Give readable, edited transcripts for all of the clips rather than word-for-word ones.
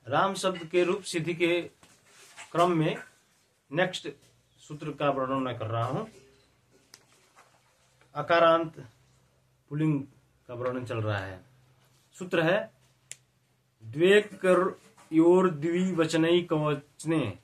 राम शब्द के रूप सिद्धि के क्रम में नेक्स्ट सूत्र का वर्णन मैं कर रहा हूं। अकारांत पुल्लिंग का वर्णन चल रहा है। सूत्र है द्वेकयोर द्विवचनैकवचने।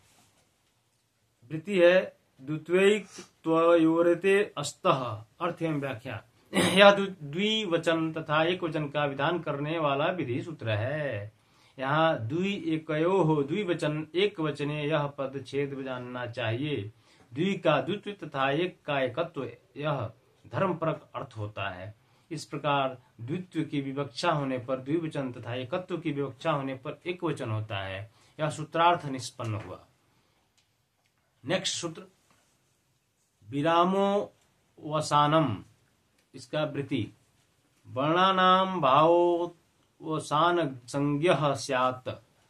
वृत्ति है द्वित्वैक त्वयोरते अस्तः। अर्थ एवं व्याख्या। यह द्विवचन तथा एक वचन का विधान करने वाला विधि सूत्र है। यहाँ द्वि एकयोः द्विवचन एक वचने यह पद छेद जानना चाहिए। द्वि का द्वित्व तथा एक का एकत्व यह धर्मपरक अर्थ होता है। इस प्रकार द्वित्व की विवक्षा होने पर द्विवचन तथा एकत्व की विवक्षा होने पर एक वचन होता है। यह सूत्रार्थ निष्पन्न हुआ। नेक्स्ट सूत्र विरामोवसानम। इसका वृत्ति वर्णानाम भावोवसान संज्ञः स्यात्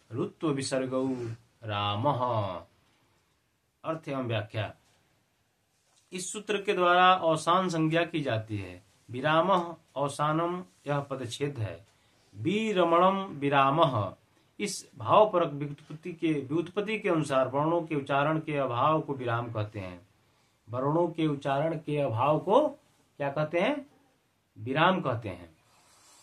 ऋत्व विसर्गौ रामः। अर्थ एवं व्याख्या। इस सूत्र के द्वारा अवसान संज्ञा की जाती है। विरामः अवसानम यह पदच्छेद है। विरमणम विरामः इस भावपरक व्युत्पत्ति के अनुसार वर्णों के उच्चारण के अभाव को विराम कहते हैं। वर्णों के उच्चारण के अभाव को क्या कहते हैं? विराम कहते हैं।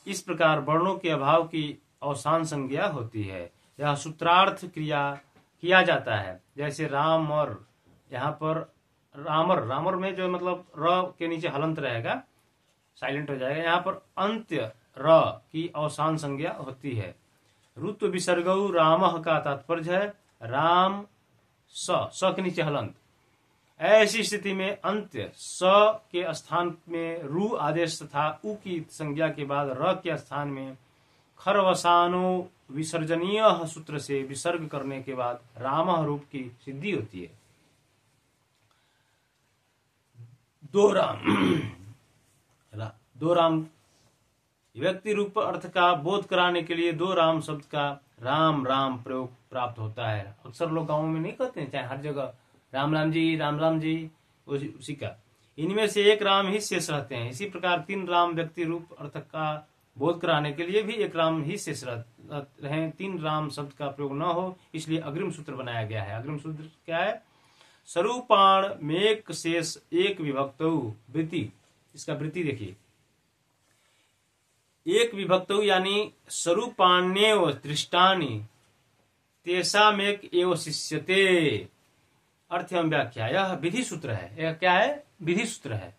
इस प्रकार वर्णों के अभाव की अवसान संज्ञा होती है। यह सूत्रार्थ क्रिया किया जाता है। जैसे राम और यहाँ पर रामर में जो मतलब र के नीचे हलंत रहेगा, साइलेंट हो जाएगा। यहाँ पर अंत्य र की अवसान संज्ञा होती है। ऋत्व विसर्गौ रामः का तात्पर्य है राम स के नीचे हलंत। ऐसी स्थिति में अंत्य स के स्थान में रु आदेश तथा उ की संज्ञा के बाद र के स्थान में खरवसानो विसर्जनीय सूत्र से विसर्ग करने के बाद रामः रूप की सिद्धि होती है। दो राम व्यक्ति रूप अर्थ का बोध कराने के लिए दो राम शब्द का राम राम प्रयोग प्राप्त होता है। अक्सर लोग गांवों में नहीं कहते हैं, चाहे हर जगह राम राम जी उसी का। इनमें से एक राम ही शेष रहते हैं। इसी प्रकार तीन राम व्यक्ति रूप अर्थ का बोध कराने के लिए भी एक राम ही शेष रहे। तीन राम शब्द का प्रयोग न हो इसलिए अग्रिम सूत्र बनाया गया है। अग्रिम सूत्र क्या है? स्वरूपाण मेक शेष एक विभक्तौ वृत्ति। इसका वृत्ति देखिए, एक विभक्तौ यानी स्वरूपाण्येव दृष्टानि तेषामेक एव शिष्यते। अर्थ एवं व्याख्या। यह विधि सूत्र है। यह क्या है? विधि सूत्र है।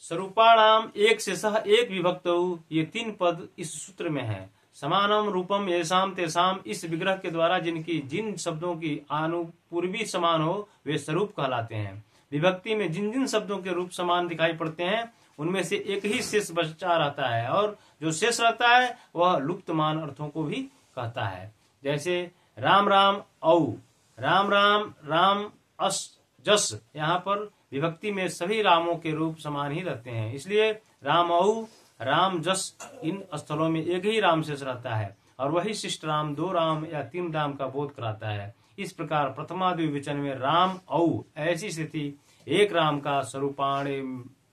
स्वरूपाणाम एक से सह एक विभक्तौ, ये तीन पद इस सूत्र में है। समानम रूपम येषाम तेषाम, इस विग्रह के द्वारा जिन शब्दों की आनुपूर्वी समान हो वे स्वरूप कहलाते हैं। विभक्ति में जिन जिन शब्दों के रूप समान दिखाई पड़ते हैं उनमें से एक ही शेष बचा रहता है और जो शेष रहता है वह लुप्तमान अर्थों को भी कहता है। जैसे राम राम औ, राम राम राम अस जस। यहाँ पर विभक्ति में सभी रामों के रूप समान ही रहते हैं, इसलिए राम औ राम जस इन स्थलों में एक ही राम शेष रहता है और वही शिष्ट राम दो राम या तीन राम का बोध कराता है। इस प्रकार प्रथमा द्विवचन में राम औ ऐसी स्थिति एक राम का स्वरूपाण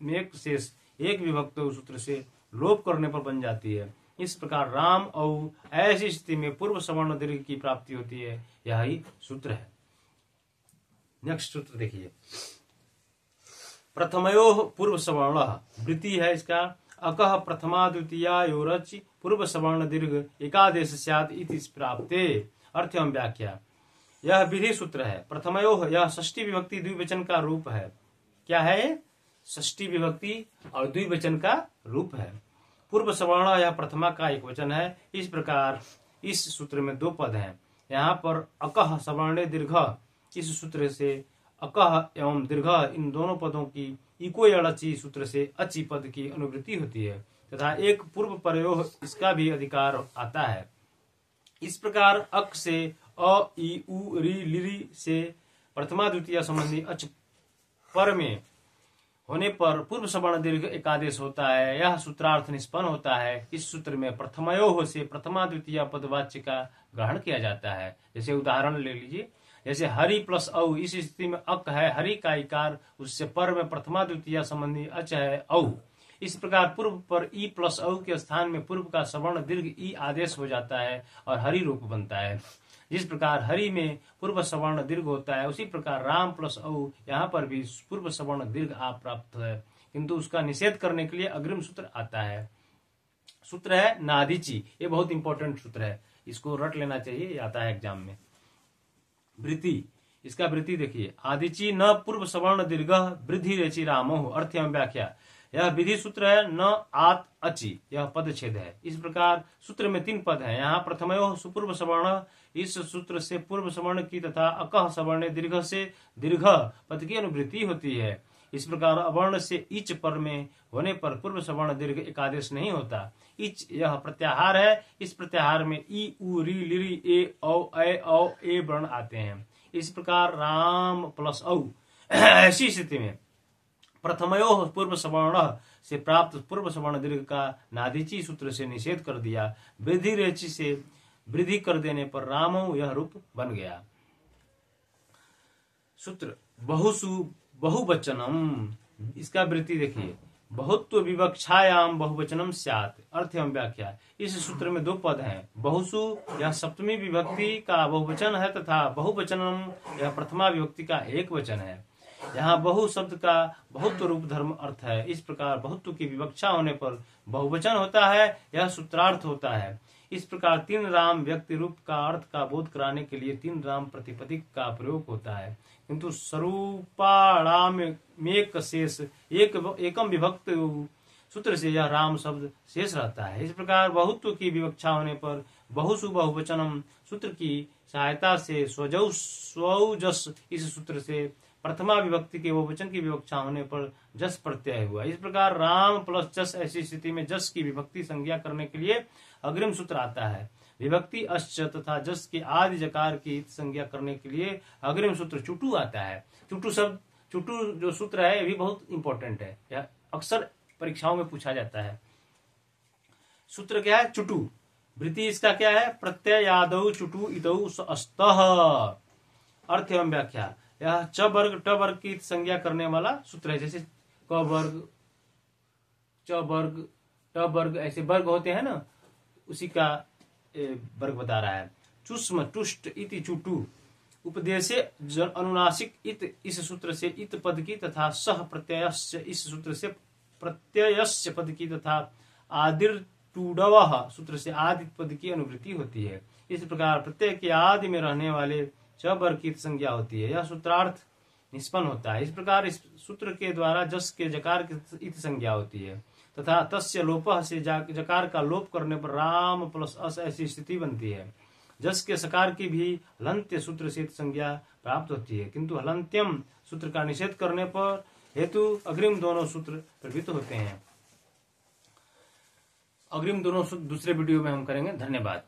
में शेष एक विभक्त सूत्र से लोप करने पर बन जाती है। इस प्रकार राम औ ऐसी स्थिति में पूर्व सवर्ण दीर्घ की प्राप्ति होती है। यही सूत्र है। नेक्स्ट सूत्र देखिए, प्रथमयोः पूर्व सवर्ण वृत्ति है इसका। अकः प्रथमा द्वितीयायोरचि पूर्व सवर्ण दीर्घ एकादेश स्यात् इति प्राप्ते। अर्थ एवं व्याख्या। यह विधि सूत्र है। प्रथमयोः यह षष्ठी विभक्ति द्विवचन का रूप है। क्या है? षष्ठी विभक्ति और द्विवचन का रूप है। पूर्व सवर्ण यह प्रथमा का एक वचन है। इस प्रकार इस सूत्र में दो पद हैं। यहाँ पर अकः सवर्णे दीर्घ, इस सूत्र से अकः एवं दीर्घ इन दोनों पदों की इको अड़ची सूत्र से अचि पद की अनुवृत्ति होती है तथा एक पूर्व प्रयोग इसका भी अधिकार आता है। इस प्रकार अक से अ इ उ रि लिरि से प्रथमा द्वितीय संबंधी अच पर में होने पर पूर्व सवर्ण दीर्घ एकादेश होता है। यह सूत्रार्थ निष्पन्न होता है। इस सूत्र में प्रथमयोः से प्रथमा द्वितीय पदवाच्य का ग्रहण किया जाता है। जैसे उदाहरण ले लीजिए, जैसे हरि प्लस औ, इस स्थिति में अक है, हरि का इकार, उससे पर में प्रथमा द्वितीय संबंधी अच है औ। इस प्रकार पूर्व पर ई प्लस औ के स्थान में पूर्व का सवर्ण दीर्घ ई आदेश हो जाता है और हरि रूप बनता है। जिस प्रकार हरि में पूर्व सवर्ण दीर्घ होता है, उसी प्रकार राम प्लस औ यहाँ पर भी पूर्व सवर्ण दीर्घ आ प्राप्त है, किंतु उसका निषेध करने के लिए अग्रिम सूत्र आता है। सूत्र है नादीची। ये बहुत इंपॉर्टेंट सूत्र है, इसको रट लेना चाहिए, ये आता है एग्जाम में। वृत्ति, इसका वृत्ति देखिए, आदिची न पूर्व सवर्ण दीर्घ वृद्धि रेचि रामो। अर्थ एवं व्याख्या, यह विधि सूत्र है, न आत अचि, यह पद छेद है। इस प्रकार सूत्र में 3 पद हैं। यहाँ प्रथमयो सुपूर्व सवर्ण, इस सूत्र से पूर्व सवर्ण की तथा अकह सवर्ण दीर्घ से दीर्घ पद की अनुवृत्ति होती है। इस प्रकार अवर्ण से इच पर में होने पर पूर्व सवर्ण दीर्घ एकादेश नहीं होता। इच यह प्रत्याहार है। इस प्रत्याहार में ई उ री लिरी ए औ ए वर्ण आते हैं। इस प्रकार राम प्लस औ ऐसी स्थिति में प्रथमयो पूर्व सवर्ण से प्राप्त पूर्व सवर्ण दीर्घ का नादीची सूत्र से निषेध कर दिया। वृद्धि रेचि से वृद्धि कर देने पर रामो यह रूप बन गया। सूत्र बहुसु बहुवचनम, इसका वृत्ति देखिए, बहुत्व विवक्षायाम बहुवचनम स्यात्। अर्थ एवं व्याख्या, इस सूत्र में 2 पद हैं। बहुसु यह सप्तमी विभक्ति का बहुवचन है तथा बहुवचनम यह प्रथमा विभक्ति का एक वचन है। यहाँ बहु शब्द का बहुत्व रूप धर्म अर्थ है। इस प्रकार बहुत्व की विवक्षा होने पर बहुवचन होता है, यह सूत्रार्थ होता है। इस प्रकार 3 राम व्यक्ति रूप का अर्थ का बोध कराने के लिए 3 राम प्रतिपदिक का प्रयोग होता है, किंतु स्वरूपाणाम मेक शेष एकम विभक्त सूत्र से यह राम शब्द शेष रहता है। इस प्रकार बहुत्व की विवक्षा होने पर बहुसु बहुवचनम सूत्र की सहायता से स्वजौ स्वजस इस सूत्र से प्रथमा विभक्ति के बहुवचन की विवक्षा होने पर जस प्रत्यय हुआ। इस प्रकार राम प्लस जस ऐसी स्थिति में जस की विभक्ति संज्ञा करने के लिए अग्रिम सूत्र आता है। विभक्ति अश्च तथा जस के आदि जकार की संज्ञा करने के लिए अग्रिम सूत्र चुटू आता है। चुटू शब्द, चुटू जो सूत्र है, ये भी बहुत इंपॉर्टेंट है, यह अक्सर परीक्षाओं में पूछा जाता है। सूत्र क्या है? चुटू। वृत्ति इसका क्या है? प्रत्ययादौ चुटू इदौ अस्तः। अर्थ एवं व्याख्या, यह च वर्ग ट वर्ग की संज्ञा करने वाला सूत्र है। जैसे क वर्ग, च वर्ग, ट वर्ग, ऐसे वर्ग होते हैं ना, उसी का वर्ग बता रहा है। चुष्म टुष्ट इति चुटू। उपदेशे अनुनासिक इत इस सूत्र से इत पद की तथा सह प्रत्ययस्य इस सूत्र से प्रत्ययस्य पद की तथा आदिर टूडवः सूत्र से आदि पद की अनुवृत्ति होती है। इस प्रकार प्रत्यय के आदि में रहने वाले च वर्ग की संज्ञा होती है। यह सूत्रार्थ निष्पन्न होता है। इस प्रकार इस सूत्र के द्वारा जस के जकार की इत संज्ञा होती है तथा तस्य लोपः से जकार का लोप करने पर राम प्लस अस ऐसी स्थिति बनती है। जस के सकार की भी हलंत्य सूत्र से संज्ञा प्राप्त होती है, किंतु हलंत्यम सूत्र का निषेध करने पर हेतु अग्रिम दोनों सूत्र प्रवृत्त होते हैं। अग्रिम दोनों सूत्र दूसरे वीडियो में हम करेंगे। धन्यवाद।